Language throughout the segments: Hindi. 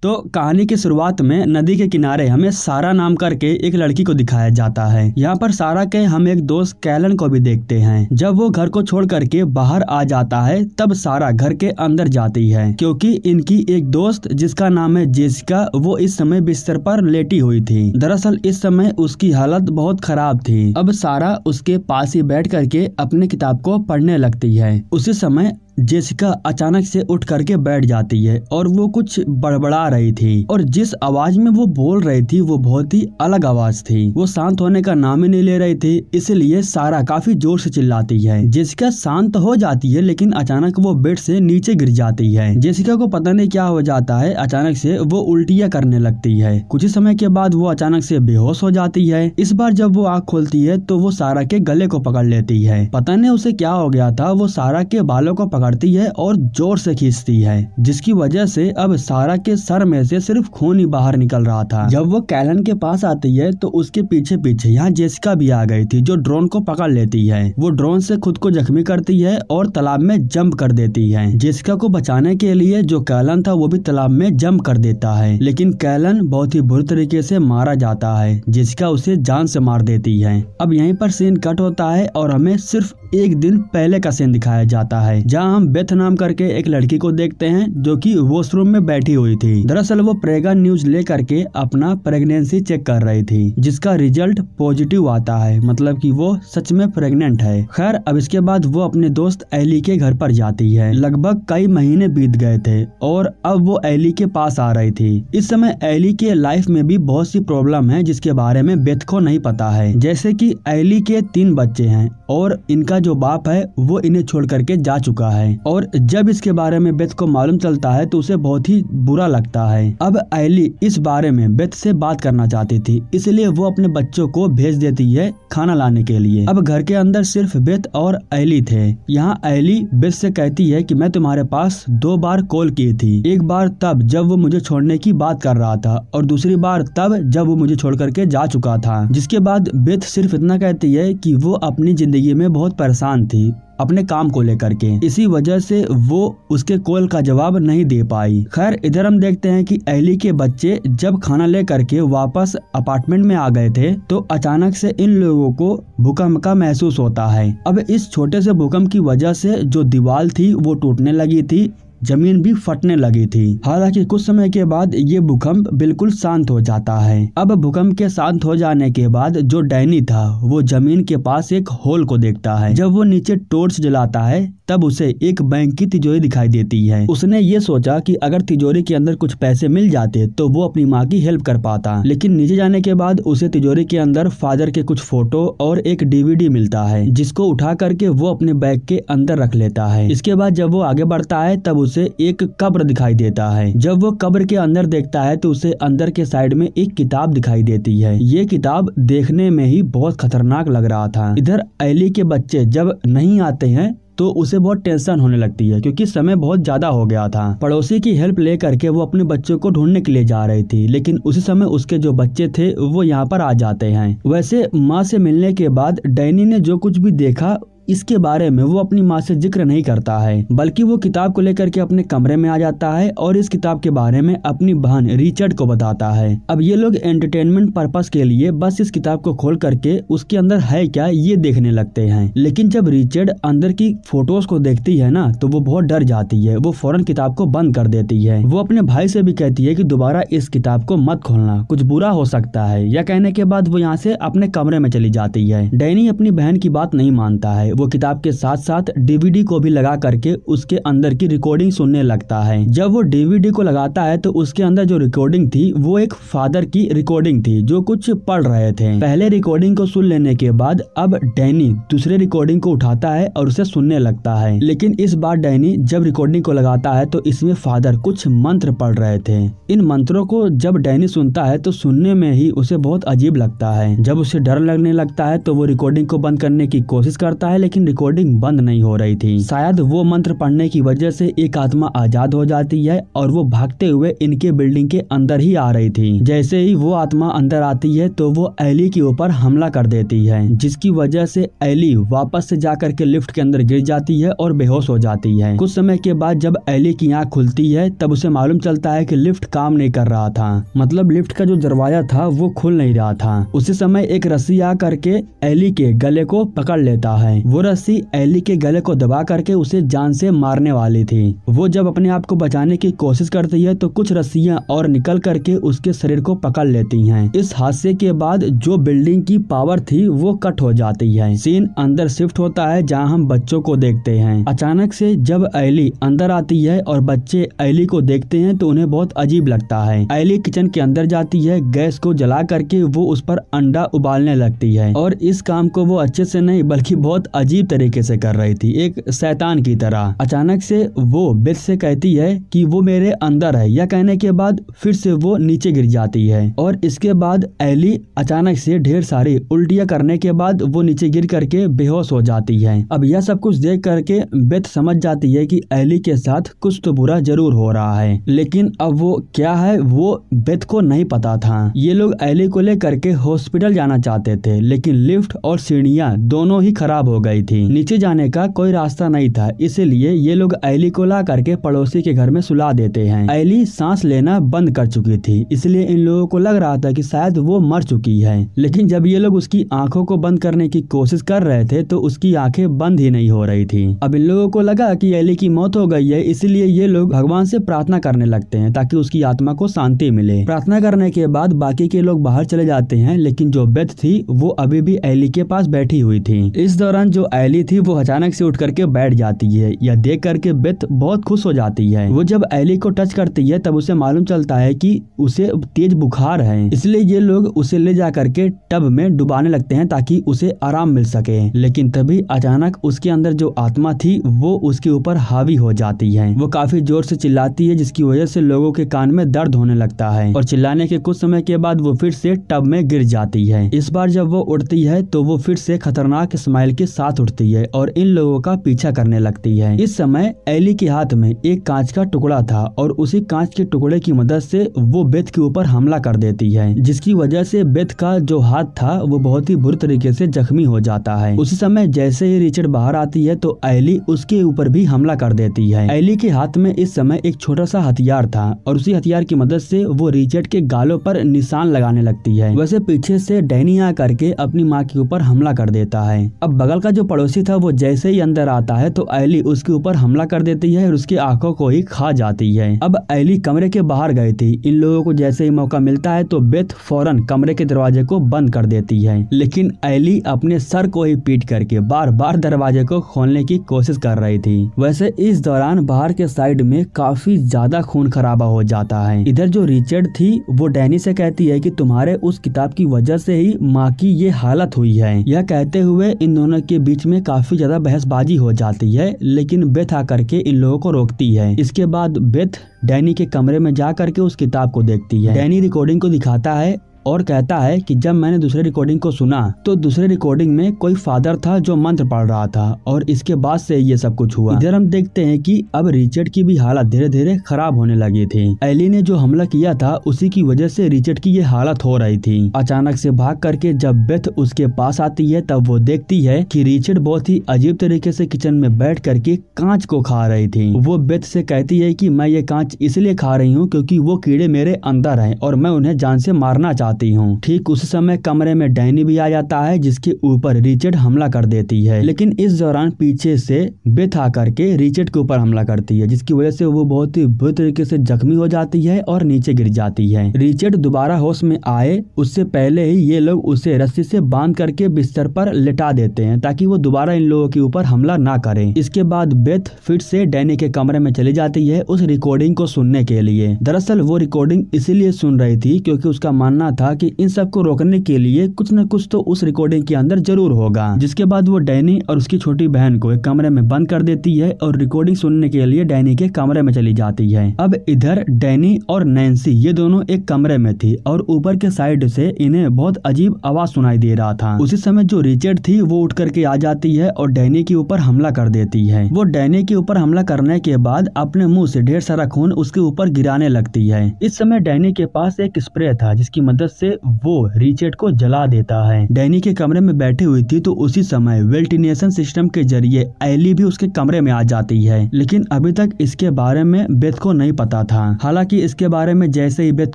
तो कहानी की शुरुआत में नदी के किनारे हमें सारा नाम करके एक लड़की को दिखाया जाता है। यहाँ पर सारा के हम एक दोस्त कैलन को भी देखते हैं। जब वो घर को छोड़ करके बाहर आ जाता है तब सारा घर के अंदर जाती है, क्योंकि इनकी एक दोस्त जिसका नाम है जेसिका वो इस समय बिस्तर पर लेटी हुई थी। दरअसल इस समय उसकी हालत बहुत खराब थी। अब सारा उसके पास ही बैठ करके अपनी किताब को पढ़ने लगती है। उसी समय जेसिका अचानक से उठ करके बैठ जाती है और वो कुछ बड़बड़ा रही थी और जिस आवाज में वो बोल रही थी वो बहुत ही अलग आवाज थी। वो शांत होने का नाम ही नहीं ले रही थी, इसलिए सारा काफी जोर से चिल्लाती है। जेसिका शांत हो जाती है लेकिन अचानक वो बेड से नीचे गिर जाती है। जेसिका को पता नहीं क्या हो जाता है, अचानक से वो उल्टियाँ करने लगती है। कुछ ही समय के बाद वो अचानक से बेहोश हो जाती है। इस बार जब वो आँख खोलती है तो वो सारा के गले को पकड़ लेती है। पता नहीं उसे क्या हो गया था, वो सारा के बालों को पकड़ती है और जोर से खींचती है, जिसकी वजह से अब सारा के सर में से सिर्फ खून ही बाहर निकल रहा था। जब वो कैलन के पास आती है तो उसके पीछे पीछे यहाँ जेसिका भी आ गई थी, जो ड्रोन को पकड़ लेती है। वो ड्रोन से खुद को जख्मी करती है और तालाब में जंप कर देती है। जेसिका को बचाने के लिए जो कैलन था वो भी तालाब में जंप कर देता है, लेकिन कैलन बहुत ही बुरी तरीके से मारा जाता है। जेसिका उसे जान से मार देती है। अब यहीं पर सीन कट होता है और हमें सिर्फ एक दिन पहले का सीन दिखाया जाता है, जहां हम बेथ नाम करके एक लड़की को देखते हैं जो कि वॉशरूम में बैठी हुई थी। दरअसल वो प्रेगा न्यूज ले करके अपना प्रेगनेंसी चेक कर रही थी, जिसका रिजल्ट पॉजिटिव आता है, मतलब कि वो सच में प्रेग्नेंट है। खैर अब इसके बाद वो अपने दोस्त एली के घर पर जाती है। लगभग कई महीने बीत गए थे और अब वो एली के पास आ रही थी। इस समय एली के लाइफ में भी बहुत सी प्रॉब्लम है जिसके बारे में बेथ को नहीं पता है, जैसे कि एली के 3 बच्चे हैं और इनका जो बाप है वो इन्हें छोड़ करके जा चुका है। और जब इसके बारे में बेथ को मालूम चलता है तो उसे बहुत ही बुरा लगता है। अब एली इस बारे में बेथ से बात करना चाहती थी, इसलिए वो अपने बच्चों को भेज देती है खाना लाने के लिए। अब घर के अंदर सिर्फ बेथ और एली थे। यहाँ एली बेथ से कहती है कि मैं तुम्हारे पास 2 बार कॉल की थी, एक बार तब जब वो मुझे छोड़ने की बात कर रहा था और दूसरी बार तब जब वो मुझे छोड़ करके जा चुका था। जिसके बाद बेथ सिर्फ इतना कहती है कि वो अपनी जिंदगी में बहुत परेशान थी अपने काम को लेकर के, इसी वजह से वो उसके कॉल का जवाब नहीं दे पाई। खैर इधर हम देखते हैं कि एली के बच्चे जब खाना लेकर के वापस अपार्टमेंट में आ गए थे तो अचानक से इन लोगों को भूकंप का महसूस होता है। अब इस छोटे से भूकंप की वजह से जो दीवार थी वो टूटने लगी थी, जमीन भी फटने लगी थी। हालांकि कुछ समय के बाद ये भूकंप बिल्कुल शांत हो जाता है। अब भूकंप के शांत हो जाने के बाद जो डैनी था वो जमीन के पास एक होल को देखता है। जब वो नीचे टॉर्च जलाता है तब उसे एक बैंक की तिजोरी दिखाई देती है। उसने ये सोचा कि अगर तिजोरी के अंदर कुछ पैसे मिल जाते तो वो अपनी माँ की हेल्प कर पाता, लेकिन नीचे जाने के बाद उसे तिजोरी के अंदर फादर के कुछ फोटो और एक DVD मिलता है, जिसको उठा करके वो अपने बैग के अंदर रख लेता है। इसके बाद जब वो आगे बढ़ता है तब उसे एक कब्र दिखाई देता है। जब वो कब्र के अंदर देखता है तो उसे अंदर के साइड में एक किताब दिखाई देती है। ये किताब देखने में ही बहुत खतरनाक लग रहा था। इधर एली के बच्चे जब नहीं आते हैं तो उसे बहुत टेंशन होने लगती है, क्योंकि समय बहुत ज्यादा हो गया था। पड़ोसी की हेल्प ले करके वो अपने बच्चों को ढूंढने के लिए जा रही थी, लेकिन उसी समय उसके जो बच्चे थे वो यहाँ पर आ जाते हैं। वैसे माँ से मिलने के बाद डैनी ने जो कुछ भी देखा इसके बारे में वो अपनी माँ से जिक्र नहीं करता है, बल्कि वो किताब को लेकर के अपने कमरे में आ जाता है और इस किताब के बारे में अपनी बहन रिचर्ड को बताता है। अब ये लोग एंटरटेनमेंट पर्पस के लिए बस इस किताब को खोल करके उसके अंदर है क्या ये देखने लगते हैं, लेकिन जब रिचर्ड अंदर की फोटोज को देखती है ना तो वो बहुत डर जाती है। वो फौरन किताब को बंद कर देती है। वो अपने भाई से भी कहती है कि दोबारा इस किताब को मत खोलना, कुछ बुरा हो सकता है। यह कहने के बाद वो यहाँ से अपने कमरे में चली जाती है। डैनी अपनी बहन की बात नहीं मानता है। वो किताब के साथ साथ DVD को भी लगा करके उसके अंदर की रिकॉर्डिंग सुनने लगता है। जब वो DVD को लगाता है तो उसके अंदर जो रिकॉर्डिंग थी वो एक फादर की रिकॉर्डिंग थी जो कुछ पढ़ रहे थे। पहले रिकॉर्डिंग को सुन लेने के बाद अब डैनी दूसरे रिकॉर्डिंग को उठाता है और उसे सुनने लगता है, लेकिन इस बार डैनी जब रिकॉर्डिंग को लगाता है तो इसमें फादर कुछ मंत्र पढ़ रहे थे। इन मंत्रों को जब डैनी सुनता है तो सुनने में ही उसे बहुत अजीब लगता है। जब उसे डर लगने लगता है तो वो रिकॉर्डिंग को बंद करने की कोशिश करता है, लेकिन रिकॉर्डिंग बंद नहीं हो रही थी। शायद वो मंत्र पढ़ने की वजह से एक आत्मा आजाद हो जाती है और वो भागते हुए इनके बिल्डिंग के अंदर ही आ रही थी। जैसे ही वो आत्मा अंदर आती है तो वो एली के ऊपर हमला कर देती है, जिसकी वजह से एली वापस से जाकर के लिफ्ट के अंदर गिर जाती है और बेहोश हो जाती है। कुछ समय के बाद जब एली की आंख खुलती है तब उसे मालूम चलता है कि लिफ्ट काम नहीं कर रहा था, मतलब लिफ्ट का जो दरवाजा था वो खुल नहीं रहा था। उसी समय एक रस्सी आ करके एली के गले को पकड़ लेता है। वो रस्सी एली के गले को दबा करके उसे जान से मारने वाली थी। वो जब अपने आप को बचाने की कोशिश करती है तो कुछ रस्सियां और निकल करके उसके शरीर को पकड़ लेती हैं। इस हादसे के बाद जो बिल्डिंग की पावर थी वो कट हो जाती है। सीन अंदर शिफ्ट होता है जहाँ हम बच्चों को देखते हैं। अचानक से जब एली अंदर आती है और बच्चे एली को देखते हैं तो उन्हें बहुत अजीब लगता है। एली किचन के अंदर जाती है, गैस को जला करके वो उस पर अंडा उबालने लगती है और इस काम को वो अच्छे से नहीं बल्कि बहुत अजीब तरीके से कर रही थी, एक शैतान की तरह। अचानक से वो बेथ से कहती है कि वो मेरे अंदर है। यह कहने के बाद फिर से वो नीचे गिर जाती है और इसके बाद एली अचानक से ढेर सारी उल्टियां करने के बाद वो नीचे गिर करके बेहोश हो जाती है। अब यह सब कुछ देख करके बेथ समझ जाती है कि एली के साथ कुछ तो बुरा जरूर हो रहा है, लेकिन अब वो क्या है वो बेथ को नहीं पता था। ये लोग एली को लेकर के हॉस्पिटल जाना चाहते थे, लेकिन लिफ्ट और सीढ़ियां दोनों ही खराब हो गई थी। नीचे जाने का कोई रास्ता नहीं था, इसीलिए ये लोग एली को ला करके पड़ोसी के घर में सुला देते हैं। एली सांस लेना बंद कर चुकी थी, इसलिए इन लोगों को लग रहा था कि शायद वो मर चुकी है। लेकिन जब ये लोग उसकी आंखों को बंद करने की कोशिश कर रहे थे तो उसकी आंखें बंद ही नहीं हो रही थी। अब इन लोगों को लगा कि एली की मौत हो गई है, इसलिए ये लोग भगवान से प्रार्थना करने लगते हैं ताकि उसकी आत्मा को शांति मिले। प्रार्थना करने के बाद बाकी के लोग बाहर चले जाते हैं, लेकिन जो बेथ थी वो अभी भी एली के पास बैठी हुई थी। इस दौरान जो एली थी वो अचानक से उठ करके बैठ जाती है। यह देख करके बेथ बहुत खुश हो जाती है। वो जब एली को टच करती है तब उसे मालूम चलता है कि उसे तेज बुखार है, इसलिए ये लोग उसे ले जा करके टब में डुबाने लगते हैं ताकि उसे आराम मिल सके। लेकिन तभी अचानक उसके अंदर जो आत्मा थी वो उसके ऊपर हावी हो जाती है। वो काफी जोर से चिल्लाती है, जिसकी वजह से लोगों के कान में दर्द होने लगता है और चिल्लाने के कुछ समय के बाद वो फिर से टब में गिर जाती है। इस बार जब वो उठती है तो वो फिर से खतरनाक स्माइल के साथ उठती है और इन लोगों का पीछा करने लगती है। इस समय एली के हाथ में एक कांच का टुकड़ा था और उसी कांच के टुकड़े की मदद से वो बेथ के ऊपर हमला कर देती है, जिसकी वजह से बेथ का जो हाथ था वो बहुत ही बुरी तरीके से जख्मी हो जाता है। उसी समय जैसे ही रिचर्ड बाहर आती है तो एली उसके ऊपर भी हमला कर देती है। एली के हाथ में इस समय एक छोटा सा हथियार था और उसी हथियार की मदद से वो रिचर्ड के गालों पर निशान लगाने लगती है। वैसे पीछे से डैनी आ करके अपनी माँ के ऊपर हमला कर देता है। अब बगल का जो पड़ोसी था वो जैसे ही अंदर आता है तो एली उसके ऊपर हमला कर देती है और उसकी आंखों को ही खा जाती है। अब एली कमरे के बाहर गई थी। इन लोगों को जैसे ही मौका मिलता है तो बेथ फौरन कमरे के दरवाजे को बंद कर देती है, लेकिन एली अपने सर को ही पीट करके बार बार दरवाजे को खोलने की कोशिश कर रही थी। वैसे इस दौरान बाहर के साइड में काफी ज्यादा खून खराबा हो जाता है। इधर जो रिचर्ड थी वो डैनी से कहती है कि तुम्हारे उस किताब की वजह से ही माँ की ये हालत हुई है। यह कहते हुए इन दोनों के बीच में काफी ज्यादा बहसबाजी हो जाती है, लेकिन बेथ आकर के इन लोगों को रोकती है। इसके बाद बेथ डैनी के कमरे में जा करके उस किताब को देखती है। डैनी रिकॉर्डिंग को दिखाता है और कहता है कि जब मैंने दूसरे रिकॉर्डिंग को सुना तो दूसरे रिकॉर्डिंग में कोई फादर था जो मंत्र पढ़ रहा था और इसके बाद से ये सब कुछ हुआ। इधर हम देखते हैं कि अब रिचर्ड की भी हालत धीरे धीरे खराब होने लगी थी। एली ने जो हमला किया था उसी की वजह से रिचर्ड की ये हालत हो रही थी। अचानक से भाग करके जब बेथ उसके पास आती है तब वो देखती है कि रिचर्ड बहुत ही अजीब तरीके से किचन में बैठ करके कांच को खा रही थी। वो बेथ से कहती है कि मैं ये कांच इसलिए खा रही हूँ क्योंकि वो कीड़े मेरे अंदर हैं और मैं उन्हें जान से मारना चाहती हूँ। ठीक उस समय कमरे में डैनी भी आ जाता है, जिसके ऊपर रिचर्ड हमला कर देती है, लेकिन इस दौरान पीछे से बेथ आकर के रिचर्ड के ऊपर हमला करती है, जिसकी वजह से वो बहुत ही बुरी तरीके से जख्मी हो जाती है और नीचे गिर जाती है। रिचर्ड दोबारा होश में आए उससे पहले ही ये लोग उसे रस्सी से बांध करके बिस्तर पर लिटा देते हैं ताकि वो दोबारा इन लोगों के ऊपर हमला ना करे। इसके बाद बेथ फिर से डैनी के कमरे में चली जाती है उस रिकॉर्डिंग को सुनने के लिए। दरअसल वो रिकॉर्डिंग इसीलिए सुन रही थी क्योंकि उसका मानना था कि इन सबको रोकने के लिए कुछ न कुछ तो उस रिकॉर्डिंग के अंदर जरूर होगा। जिसके बाद वो डैनी और उसकी छोटी बहन को एक कमरे में बंद कर देती है और रिकॉर्डिंग सुनने के लिए डैनी के कमरे में चली जाती है। अब इधर डैनी और नैन्सी ये दोनों एक कमरे में थी और ऊपर के साइड से इन्हें बहुत अजीब आवाज सुनाई दे रहा था। उसी समय जो रिचर्ड थी वो उठ करके आ जाती है और डैनी के ऊपर हमला कर देती है। वो डैनी के ऊपर हमला करने के बाद अपने मुंह से ढेर सारा खून उसके ऊपर गिराने लगती है। इस समय डैनी के पास एक स्प्रे था जिसकी मदद से वो रिचर्ड को जला देता है। डैनी के कमरे में बैठी हुई थी तो उसी समय वेंटिलेशन सिस्टम के जरिए एली भी उसके कमरे में आ जाती है, लेकिन अभी तक इसके बारे में बेथ को नहीं पता था। हालांकि इसके बारे में जैसे ही बेथ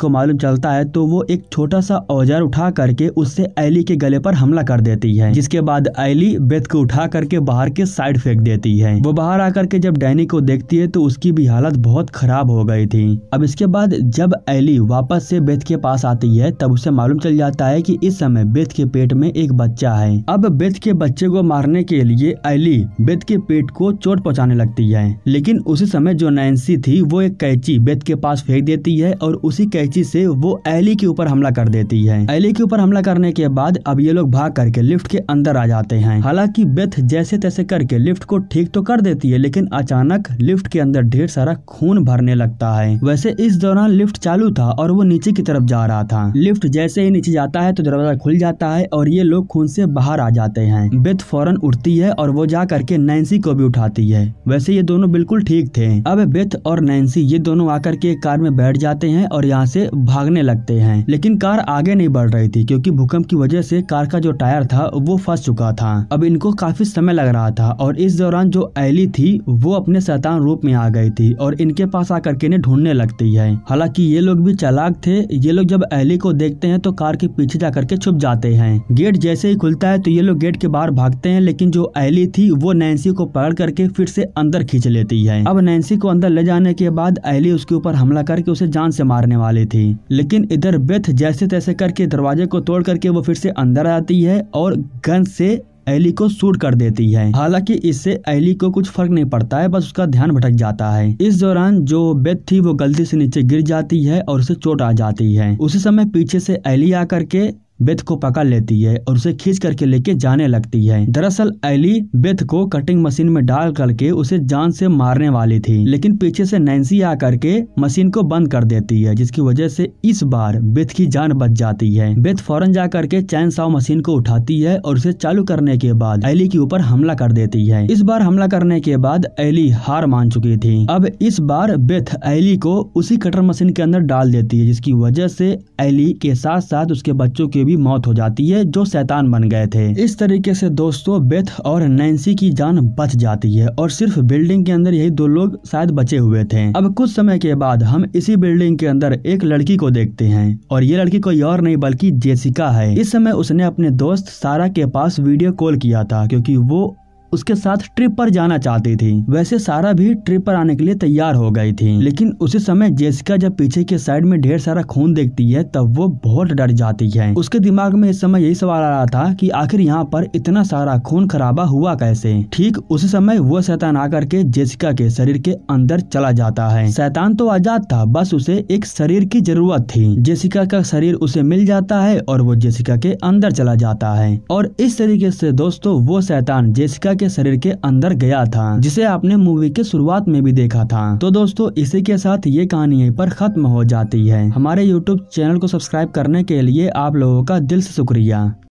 को मालूम चलता है तो वो एक छोटा सा औजार उठा करके उससे एली के गले पर हमला कर देती है, जिसके बाद एली बेथ को उठा करके बाहर के साइड फेंक देती है। वो बाहर आकर के जब डैनी को देखती है तो उसकी भी हालत बहुत खराब हो गई थी। अब इसके बाद जब एली वापस से बेथ के पास आती है तब उसे मालूम चल जाता है कि इस समय बेथ के पेट में एक बच्चा है। अब बेथ के बच्चे को मारने के लिए एली बेथ के पेट को चोट पहुंचाने लगती है, लेकिन उसी समय जो नैन्सी थी वो एक कैंची बेथ के पास फेंक देती है और उसी कैंची से वो एली के ऊपर हमला कर देती है। एली के ऊपर हमला करने के बाद अब ये लोग भाग करके लिफ्ट के अंदर आ जाते हैं। हालांकि बेथ जैसे तैसे करके लिफ्ट को ठीक तो कर देती है, लेकिन अचानक लिफ्ट के अंदर ढेर सारा खून भरने लगता है। वैसे इस दौरान लिफ्ट चालू था और वो नीचे की तरफ जा रहा था। लिफ्ट जैसे ही नीचे जाता है तो दरवाजा खुल जाता है और ये लोग खून से बाहर आ जाते हैं। बेथ फौरन उठती है और वो जा करके नैन्सी को भी उठाती है। वैसे ये दोनों बिल्कुल ठीक थे। अब बेथ और नैन्सी ये दोनों आकर के एक कार में बैठ जाते हैं और यहाँ से भागने लगते हैं, लेकिन कार आगे नहीं बढ़ रही थी क्योंकि भूकंप की वजह से कार का जो टायर था वो फंस चुका था। अब इनको काफी समय लग रहा था और इस दौरान जो एली थी वो अपने शैतान रूप में आ गई थी और इनके पास आकर के इन्हें ढूंढने लगती है। हालांकि ये लोग भी चालाक थे। ये लोग जब एली को देखते हैं तो कार के पीछे जा करके छुप जाते हैं। गेट जैसे ही खुलता है तो ये लोग गेट के बाहर भागते हैं, लेकिन जो एली थी वो नैन्सी को पकड़ करके फिर से अंदर खींच लेती है। अब नैन्सी को अंदर ले जाने के बाद एली उसके ऊपर हमला करके उसे जान से मारने वाली थी, लेकिन इधर बेथ जैसे तैसे करके दरवाजे को तोड़ करके वो फिर से अंदर आती है और गन से एली को शूट कर देती है। हालांकि इससे एली को कुछ फर्क नहीं पड़ता है, बस उसका ध्यान भटक जाता है। इस दौरान जो बेथ थी वो गलती से नीचे गिर जाती है और उसे चोट आ जाती है। उसी समय पीछे से एली आकर के बेथ को पकड़ लेती है और उसे खींच करके लेके जाने लगती है। दरअसल एली बेथ को कटिंग मशीन में डाल करके उसे जान से मारने वाली थी, लेकिन पीछे से नैन्सी आकर के मशीन को बंद कर देती है, जिसकी वजह से इस बार बेथ की जान बच जाती है। बेथ फौरन जा करके चैन सॉ मशीन को उठाती है और उसे चालू करने के बाद एली के ऊपर हमला कर देती है। इस बार हमला करने के बाद एली हार मान चुकी थी। अब इस बार बेथ एली को उसी कटर मशीन के अंदर डाल देती है, जिसकी वजह से एली के साथ साथ उसके बच्चों के भी मौत हो जाती है जो शैतान बन गए थे। इस तरीके से दोस्तों बेथ और नैन्सी की जान बच जाती है और सिर्फ बिल्डिंग के अंदर यही दो लोग शायद बचे हुए थे। अब कुछ समय के बाद हम इसी बिल्डिंग के अंदर एक लड़की को देखते हैं और ये लड़की कोई और नहीं बल्कि जेसिका है। इस समय उसने अपने दोस्त सारा के पास वीडियो कॉल किया था क्योंकि वो उसके साथ ट्रिप पर जाना चाहती थी। वैसे सारा भी ट्रिप पर आने के लिए तैयार हो गई थी, लेकिन उसी समय जेसिका जब पीछे के साइड में ढेर सारा खून देखती है तब वो बहुत डर जाती है। उसके दिमाग में इस समय यही सवाल आ रहा था कि आखिर यहाँ पर इतना सारा खून खराबा हुआ कैसे। ठीक उसी समय वो शैतान आकर के जेसिका के शरीर के अंदर चला जाता है। शैतान तो आजाद था, बस उसे एक शरीर की जरूरत थी। जेसिका का शरीर उसे मिल जाता है और वो जेसिका के अंदर चला जाता है और इस तरीके से दोस्तों वो शैतान जेसिका के शरीर के अंदर गया था, जिसे आपने मूवी के शुरुआत में भी देखा था। तो दोस्तों इसी के साथ ये कहानी यहीं पर खत्म हो जाती है। हमारे YouTube चैनल को सब्सक्राइब करने के लिए आप लोगों का दिल से शुक्रिया।